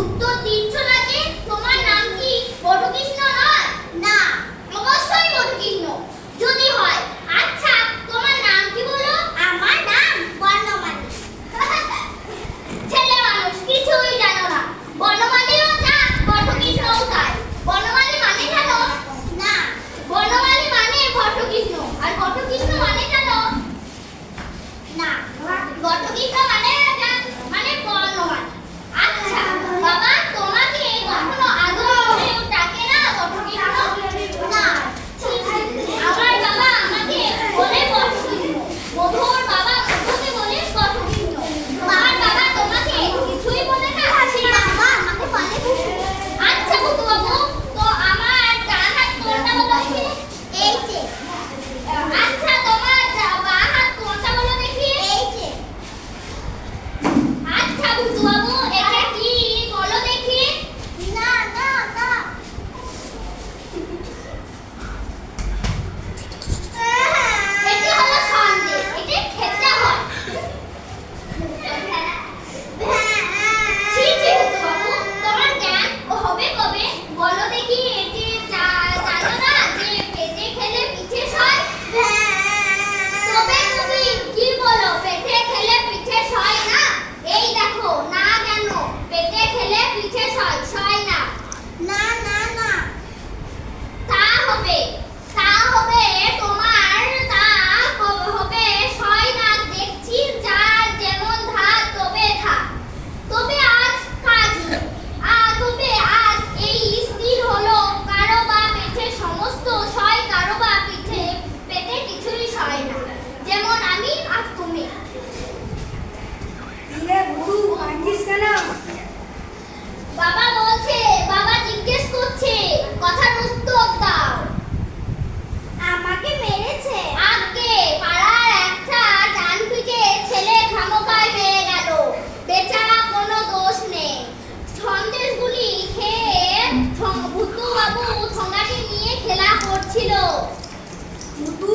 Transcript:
উত্তর দিচ্ছ না যে? তোমার নাম কি বটকৃষ্ণ নয়? না, অবশ্যই বটকৃষ্ণ। যদি হয়, আচ্ছা তোমার নাম কি বলো? আমার নাম বর্ণমালী। ছেলে মানুষ কিছুই জানো না। বর্ণমালীও যা, বটকৃষ্ণও তাই। বর্ণমালী মানে জানো? না, বর্ণমালী মানে বটকৃষ্ণ, আর বটকৃষ্ণ মানে জানো? না, বটকৃষ্ণ মানে মানে বর্ণমালী। আচ্ছা বাবা, তোমাকে কখনো আদর করে ডাকে না বটকৃষ্ণ? না, আমার বাবা আমাকে বলে বটকৃষ্ণ, মধুর বাবা মধুকে বলে বটকৃষ্ণ। তোমার বাবা তোমাকে কিছুই বলে না? বাবা আমাকে বলে বুবু। আচ্ছা বুবু বাবু, তো আমার ডান হাত কোনটা বলো দেখি? এই যে। আচ্ছা তোমার বাঁ হাত কোনটা বলো দেখি? এই যে। আচ্ছা বুবু বাবু, এটা কি বলো দেখি? না না না, এটা হলো সন্দেশ, এটা খেতে হয়। ছি ছি বুবু বাবু, তোমার জ্ঞান হবে কবে? বলো দেখি, এটি জানো না যে পেটে খেলে পিঠে সয়? তবে তুমি কি বলো, পেটে খেলে পিঠে সয় না? এই দেখো, না কেন? পেটে খেলে পিঠে সয়, সয় না। না না না, তা হবে তোমার, তা হবে সয় না। দেখছি যার যেমন ধাত তবে থা। তবে আজ কাজ নেই। তবে আজ এই স্থির হলো, কারো বা পেটে সমস্ত সয়, কারো বা পেটে কিছুই সয় না, যেমন আমি আর তুমি। গুরু কাঁদছিস কেন? বাবা বলছে, বাবা জিজ্ঞেস করছে, কথার উত্তর দাও। আমাকে মেরেছে? আগে পাড়ার একটা ডানপিটে ছেলে খামোকায় পেয়ে গেল, বেচারা কোনো দোষ নেই। সন্দেশগুলি খেয়ে ভূতু বাবু ঠোঙাটি নিয়ে খেলা করছিল। ভূতু